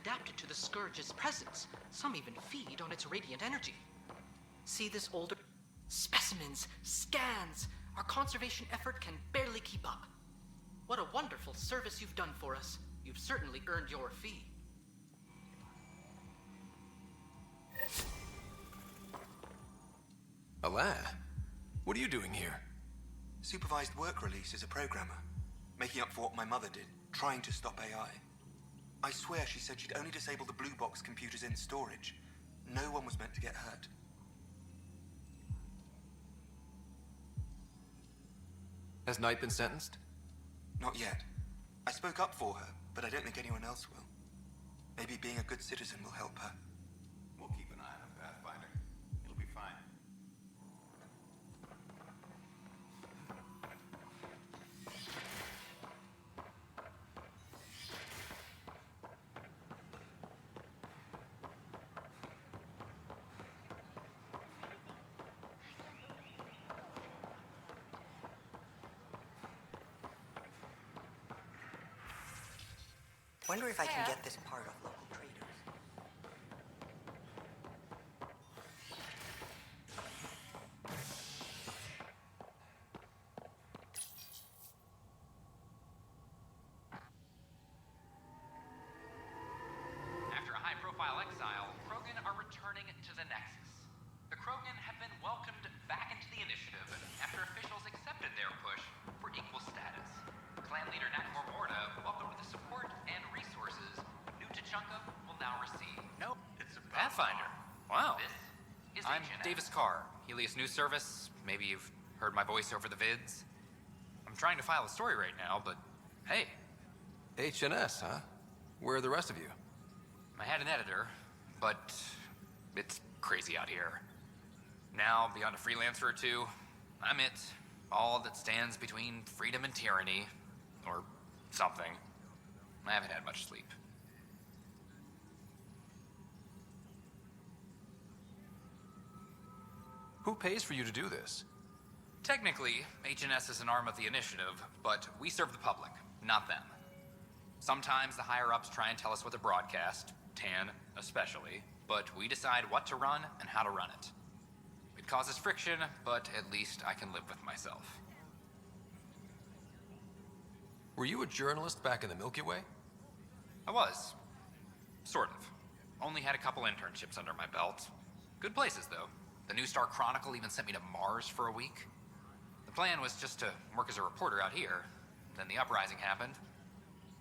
adapted to the Scourge's presence. Some even feed on its radiant energy. See this older... specimens, scans. Our conservation effort can barely keep up. What a wonderful service you've done for us. You've certainly earned your fee. Alain, what are you doing here? Supervised work release as a programmer. Making up for what my mother did, trying to stop AI. I swear she said she'd only disable the blue box computers in storage. No one was meant to get hurt. Has Knight been sentenced? Not yet. I spoke up for her, but I don't think anyone else will. Maybe being a good citizen will help her. We'll keep an eye on Pathfinder. It'll be fine. Wonder if I can get this part of local traders. After a high-profile exile, Krogan are returning to the Nexus. The Krogan have been welcomed back into the initiative after officials accepted their push for equal status. Clan leader Nakmor Morda welcomed the support and resources New Tachanka will now receive. Nope, it's a Pathfinder. Wow. This is I'm HNS. Davis Carr, Helios News Service. Maybe you've heard my voice over the vids. I'm trying to file a story right now, but hey, HNS, huh? Where are the rest of you? I had an editor, but it's crazy out here. Now, beyond a freelancer or two, I'm it. All that stands between freedom and tyranny. Or something. I haven't had much sleep. Who pays for you to do this? Technically, HNS is an arm of the initiative, but we serve the public, not them. Sometimes the higher-ups try and tell us what to broadcast, Tan especially, but we decide what to run and how to run it. It causes friction, but at least I can live with myself. Were you a journalist back in the Milky Way? I was. Sort of. Only had a couple internships under my belt. Good places, though. The New Star Chronicle even sent me to Mars for a week. The plan was just to work as a reporter out here. Then the uprising happened.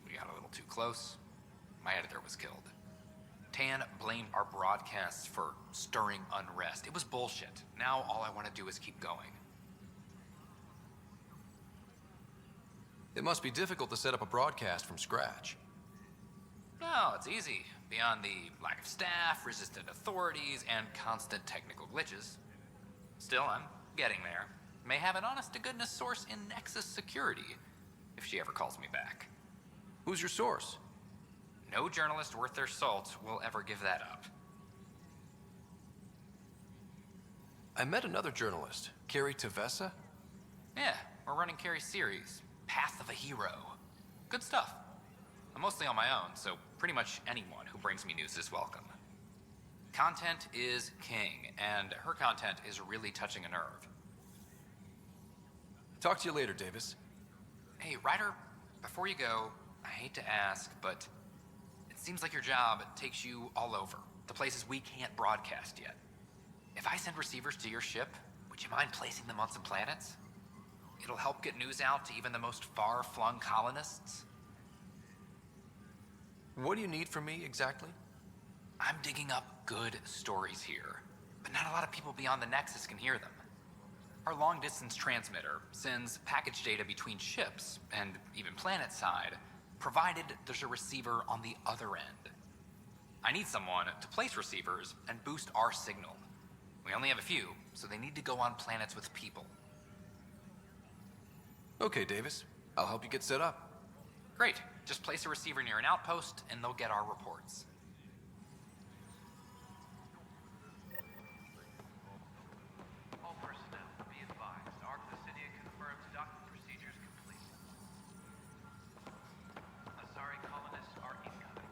We got a little too close. My editor was killed. Tan blamed our broadcasts for stirring unrest. It was bullshit. Now all I want to do is keep going. It must be difficult to set up a broadcast from scratch. No, it's easy. Beyond the lack of staff, resistant authorities, and constant technical glitches. Still, I'm getting there. May have an honest-to-goodness source in Nexus security, if she ever calls me back. Who's your source? No journalist worth their salt will ever give that up. I met another journalist, Carrie Tavessa. Yeah, we're running Carrie's series, Path of a Hero. Good stuff. I'm mostly on my own, so pretty much anyone who brings me news is welcome. Content is king, and her content is really touching a nerve. Talk to you later, Davis. Hey, Ryder, before you go, I hate to ask, but it seems like your job takes you all over, the places we can't broadcast yet. If I send receivers to your ship, would you mind placing them on some planets? It'll help get news out to even the most far-flung colonists. What do you need from me, exactly? I'm digging up good stories here, but not a lot of people beyond the Nexus can hear them. Our long-distance transmitter sends package data between ships, and even planet-side, provided there's a receiver on the other end. I need someone to place receivers and boost our signal. We only have a few, so they need to go on planets with people. Okay, Davis. I'll help you get set up. Great. Just place a receiver near an outpost, and they'll get our reports. All personnel, be advised. Arc Lucidia confirms docking procedures complete. Asari colonists are incoming.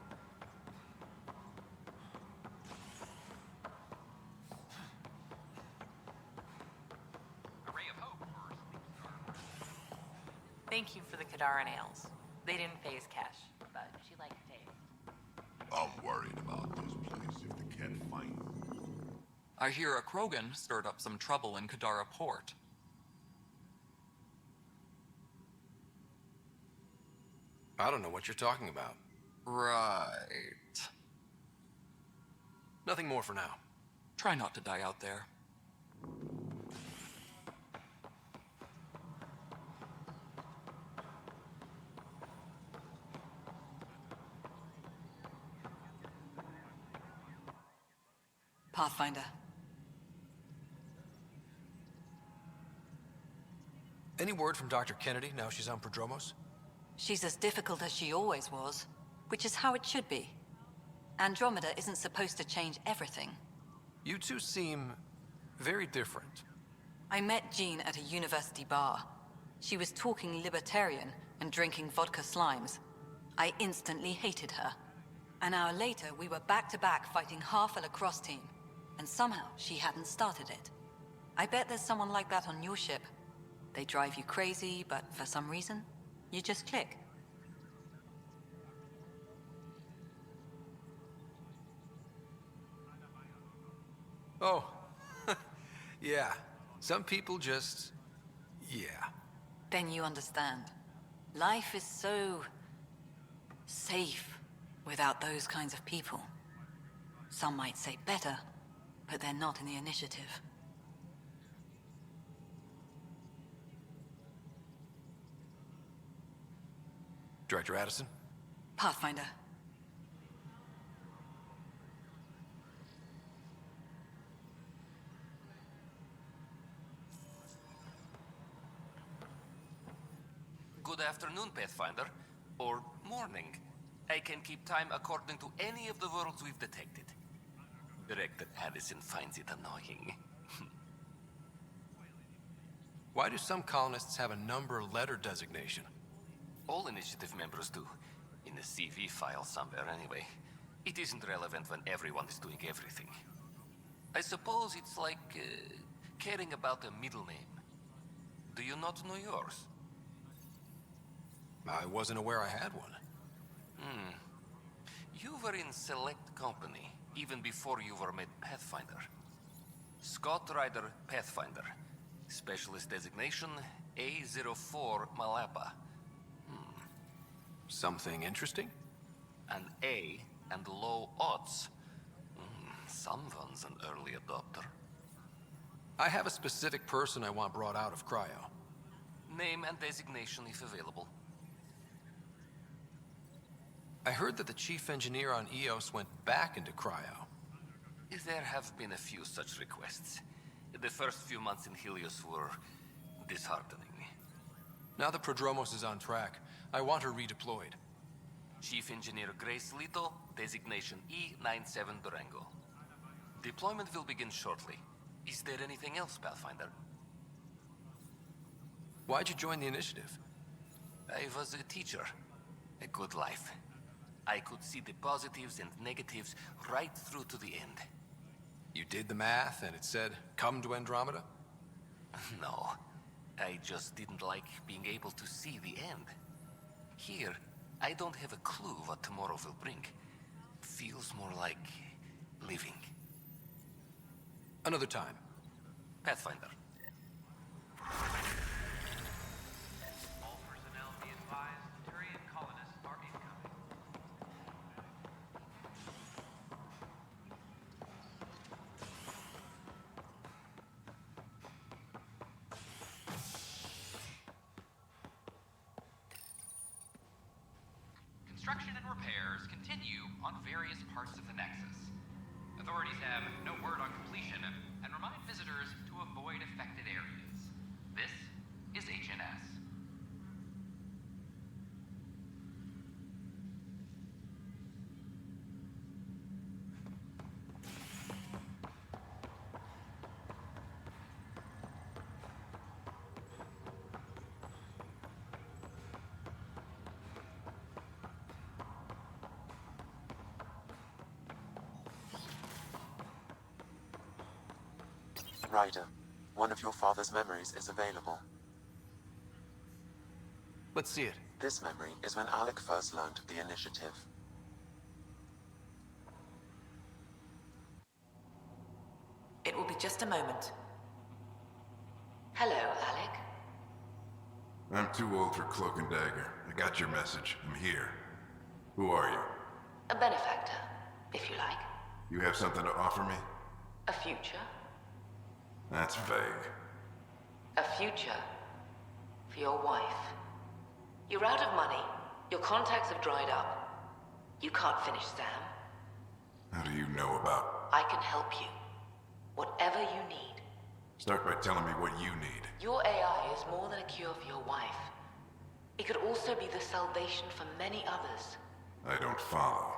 Thank you for the Kadara nails. They didn't pay as cash, but she liked the taste. I'm worried about this place if they can't find me. I hear a Krogan stirred up some trouble in Kadara port. I don't know what you're talking about. Right. Nothing more for now. Try not to die out there. Pathfinder. Any word from Dr. Kennedy now she's on Prodromos? She's as difficult as she always was, which is how it should be. Andromeda isn't supposed to change everything. You two seem very different. I met Jien at a university bar. She was talking libertarian and drinking vodka slimes. I instantly hated her. An hour later, we were back-to-back fighting half a lacrosse team, and somehow she hadn't started it. I bet there's someone like that on your ship. They drive you crazy, but for some reason, you just click. Oh, yeah. Some people just... yeah. Then you understand. Life is so... safe without those kinds of people. Some might say better, but they're not in the initiative. Director Addison? Pathfinder. Good afternoon, Pathfinder. Or morning. I can keep time according to any of the worlds we've detected. Director Addison finds it annoying. Why do some colonists have a number letter designation? All initiative members do. In the CV file somewhere, anyway. It isn't relevant when everyone is doing everything. I suppose it's like caring about a middle name. Do you not know yours? I wasn't aware I had one. You were in select company, even before you were made Pathfinder. Scott Ryder, Pathfinder. Specialist designation, A04 Malapa. Something interesting? An A and low odds. Someone's an early adopter. I have a specific person I want brought out of cryo. Name and designation if available. I heard that the chief engineer on EOS went back into cryo. There have been a few such requests. The first few months in Helios were disheartening. Now that Prodromos is on track, I want her redeployed. Chief Engineer Grace Lito, designation E97 Durango. Deployment will begin shortly. Is there anything else, Pathfinder? Why'd you join the initiative? I was a teacher. A good life. I could see the positives and negatives right through to the end. You did the math and it said, come to Andromeda? No. I just didn't like being able to see the end. Here, I don't have a clue what tomorrow will bring. Feels more like living. Another time. Pathfinder. All personnel be advised, Turian colonists are incoming. Construction and repairs continue on various parts of the Nexus. Authorities have no word on completion and remind visitors to avoid affected areas. This is HNS. Ryder, one of your father's memories is available. Let's see it. This memory is when Alec first learned of the initiative. It will be just a moment. Hello, Alec. I'm too old for cloak and dagger. I got your message. I'm here. Who are you? A benefactor, if you like. You have something to offer me? A future. That's vague. A future for your wife. You're out of money. Your contacts have dried up. You can't finish Sam. How do you know about... I can help you. Whatever you need. Start by telling me what you need. Your AI is more than a cure for your wife. It could also be the salvation for many others. I don't follow.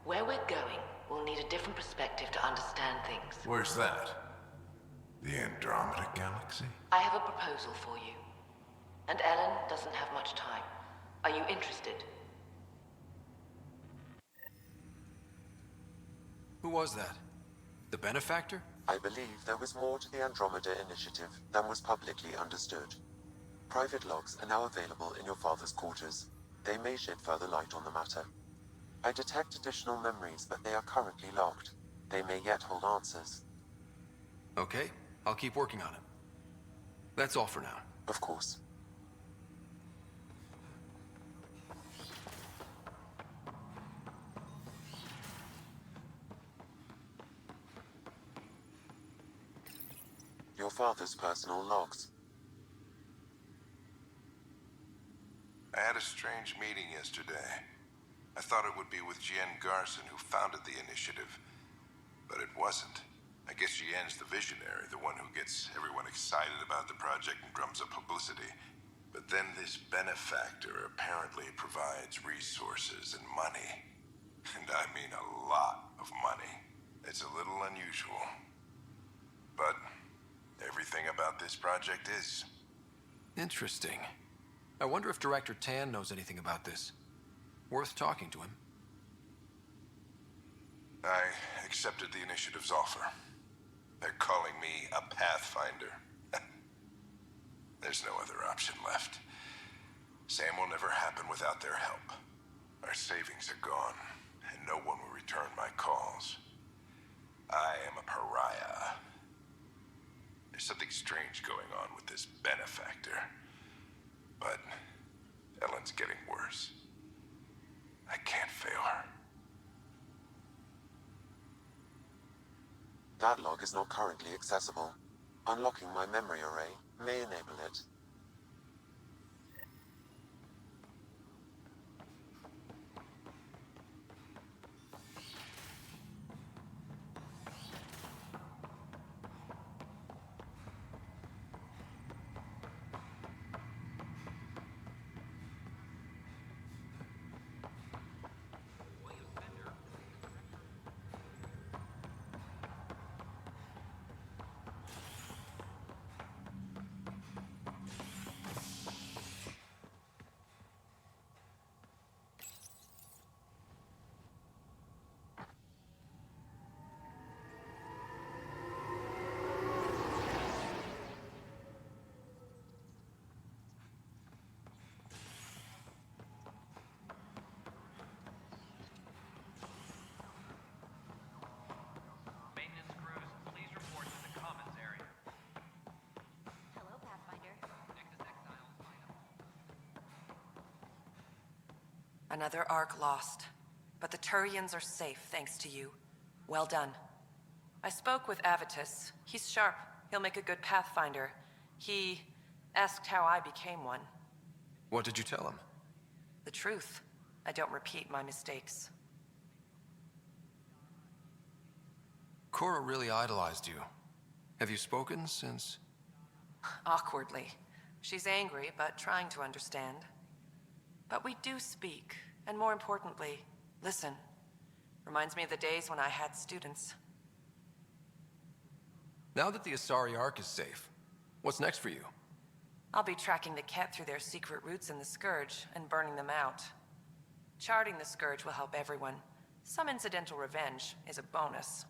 Where we're going, we'll need a different perspective to understand things. Where's that? The Andromeda Galaxy? I have a proposal for you. And Ellen doesn't have much time. Are you interested? Who was that? The benefactor? I believe there was more to the Andromeda initiative than was publicly understood. Private logs are now available in your father's quarters. They may shed further light on the matter. I detect additional memories, but they are currently locked. They may yet hold answers. Okay, I'll keep working on it. That's all for now. Of course. Your father's personal logs. I had a strange meeting yesterday. I thought it would be with Jien Garson, who founded the initiative. But it wasn't. I guess Jien's the visionary, the one who gets everyone excited about the project and drums up publicity. But then this benefactor apparently provides resources and money. And I mean a lot of money. It's a little unusual. But everything about this project is. Interesting. I wonder if Director Tan knows anything about this. Worth talking to him. I accepted the initiative's offer. They're calling me a Pathfinder. There's no other option left. Sam will never happen without their help. Our savings are gone, and no one will return my calls. I am a pariah. There's something strange going on with this benefactor. But Ellen's getting worse. I can't fail her. That log is not currently accessible. Unlocking my memory array may enable it. Maintenance crews, please report to the commons area. Hello, Pathfinder. Another Ark lost. But the Turians are safe, thanks to you. Well done. I spoke with Avitus. He's sharp. He'll make a good Pathfinder. He asked how I became one. What did you tell him? The truth. I don't repeat my mistakes. Cora really idolized you. Have you spoken since? Awkwardly. She's angry, but trying to understand. But we do speak, and more importantly, listen. Reminds me of the days when I had students. Now that the Asari Ark is safe, what's next for you? I'll be tracking the Ket through their secret routes in the Scourge and burning them out. Charting the Scourge will help everyone. Some incidental revenge is a bonus.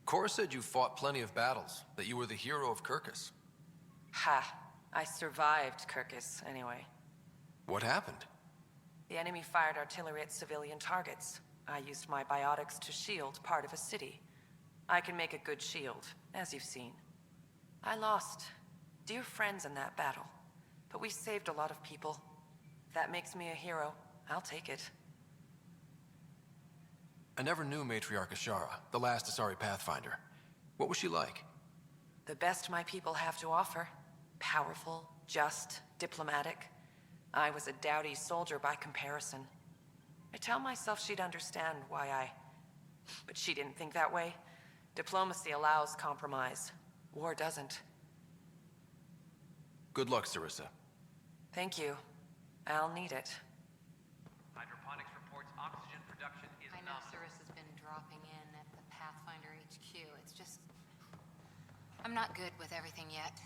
Cora said you fought plenty of battles, that you were the hero of Kirkus. Ha! I survived Kirkus, anyway. What happened? The enemy fired artillery at civilian targets. I used my biotics to shield part of a city. I can make a good shield, as you've seen. I lost dear friends in that battle, but we saved a lot of people. If that makes me a hero, I'll take it. I never knew Matriarch Ashara, the last Asari Pathfinder. What was she like? The best my people have to offer. Powerful, just, diplomatic. I was a dowdy soldier by comparison. I tell myself she'd understand why I... But she didn't think that way. Diplomacy allows compromise. War doesn't. Good luck, Sarissa. Thank you. I'll need it. Hydroponics reports oxygen production is I know nominal. Sarissa's been dropping in at the Pathfinder HQ. It's just... I'm not good with everything yet.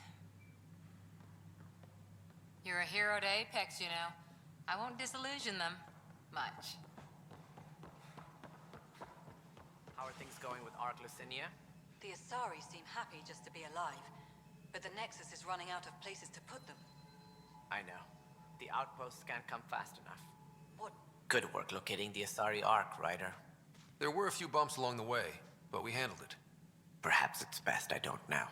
You're a hero to Apex, you know. I won't disillusion them. Much. How are things going with Ark Lucinia? The Asari seem happy just to be alive, but the Nexus is running out of places to put them. I know. The outposts can't come fast enough. What? Good work locating the Asari Ark, Ryder. There were a few bumps along the way, but we handled it. Perhaps it's best I don't know.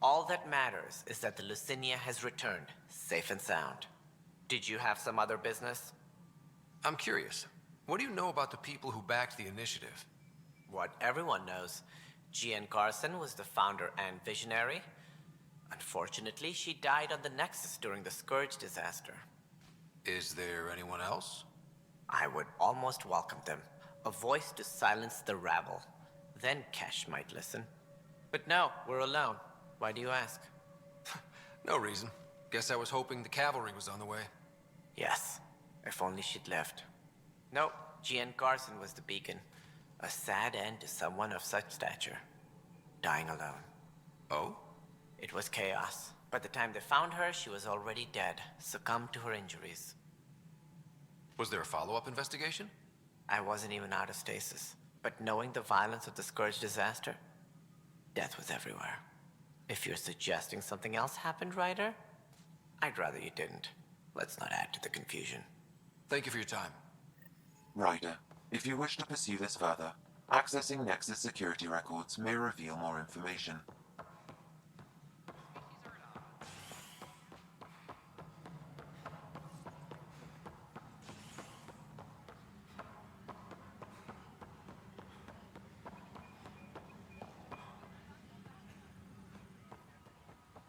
All that matters is that the Lucinia has returned, safe and sound. Did you have some other business? I'm curious. What do you know about the people who backed the initiative? What everyone knows. Jien Garson was the founder and visionary. Unfortunately, she died on the Nexus during the Scourge disaster. Is there anyone else? I would almost welcome them. A voice to silence the rabble. Then Kesh might listen. But no, we're alone. Why do you ask? No reason. Guess I was hoping the cavalry was on the way. Yes. If only she'd left. No, Jien Garson was the beacon. A sad end to someone of such stature. Dying alone. Oh? It was chaos. By the time they found her, she was already dead, succumbed to her injuries. Was there a follow-up investigation? I wasn't even out of stasis. But knowing the violence of the Scourge disaster, death was everywhere. If you're suggesting something else happened, Ryder, I'd rather you didn't. Let's not add to the confusion. Thank you for your time. Ryder, if you wish to pursue this further, accessing Nexus security records may reveal more information.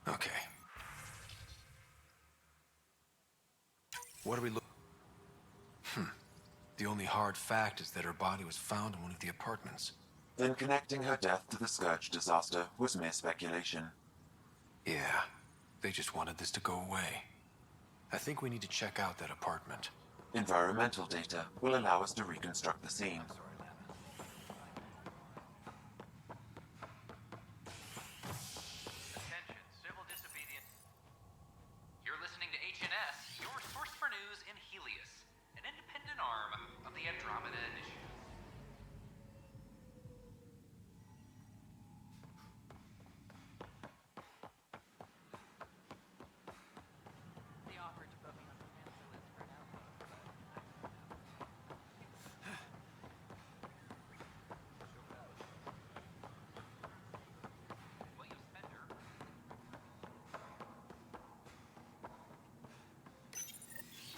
Okay. What are we looking? The only hard fact is that her body was found in one of the apartments. Then connecting her death to the Scourge disaster was mere speculation. Yeah, they just wanted this to go away. I think we need to check out that apartment. Environmental data will allow us to reconstruct the scene. Attention, civil disobedience. You're listening to HNS, your source for news in Helios, an independent arm of the Andromeda Initiative. They offered to put me on the cancer list for an outpost, but William Spender.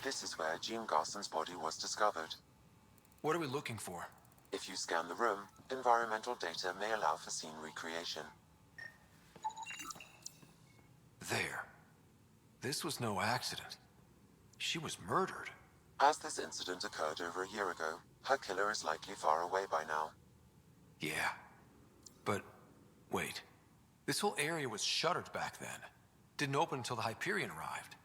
This is where Jien Garson's body was discovered. What are we looking for? If you scan the room, environmental data may allow for scene recreation. There. This was no accident. She was murdered. As this incident occurred over a year ago, her killer is likely far away by now. Yeah. But, wait. This whole area was shuttered back then. Didn't open until the Hyperion arrived.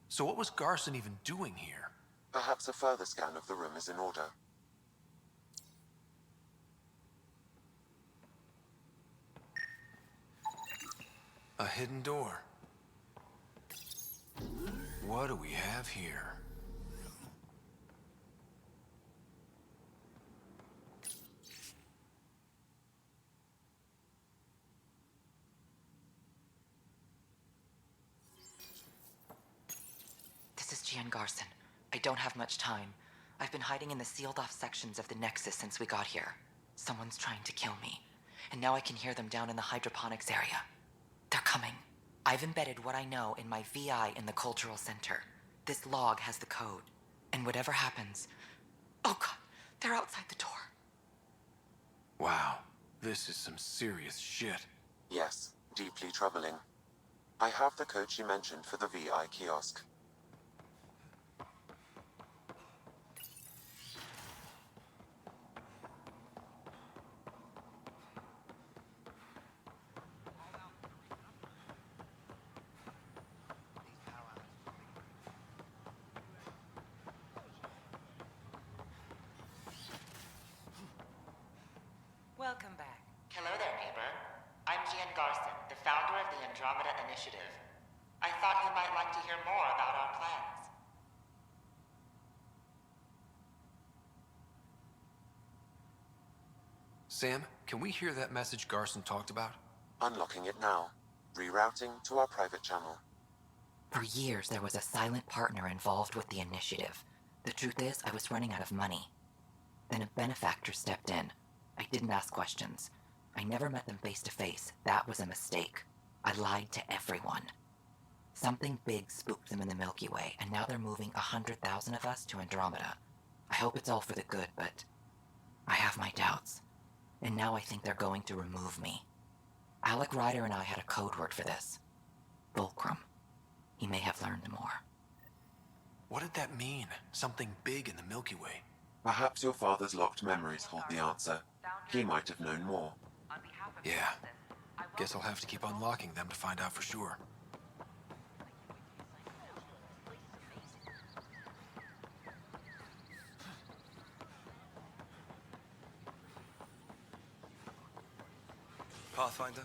So what was Garson even doing here? Perhaps a further scan of the room is in order. A hidden door. What do we have here? Jien Garson. I don't have much time. I've been hiding in the sealed-off sections of the Nexus since we got here. Someone's trying to kill me, and now I can hear them down in the hydroponics area. They're coming. I've embedded what I know in my VI in the Cultural Center. This log has the code, and whatever happens... Oh god, they're outside the door. Wow, this is some serious shit. Yes, deeply troubling. I have the code she mentioned for the VI kiosk. Welcome back. Hello there, neighbor. I'm Jien Garson, the founder of the Andromeda Initiative. I thought you might like to hear more about our plans. Sam, can we hear that message Garson talked about? Unlocking it now. Rerouting to our private channel. For years, there was a silent partner involved with the initiative. The truth is, I was running out of money. Then a benefactor stepped in. I didn't ask questions. I never met them face to face. That was a mistake. I lied to everyone. Something big spooked them in the Milky Way, and now they're moving 100,000 of us to Andromeda. I hope it's all for the good, but I have my doubts. And now I think they're going to remove me. Ellen Ryder and I had a code word for this. Fulcrum. He may have learned more. What did that mean? Something big in the Milky Way? Perhaps your father's locked memories hold the answer. He might have known more. Yeah. Guess I'll have to keep unlocking them to find out for sure. Pathfinder?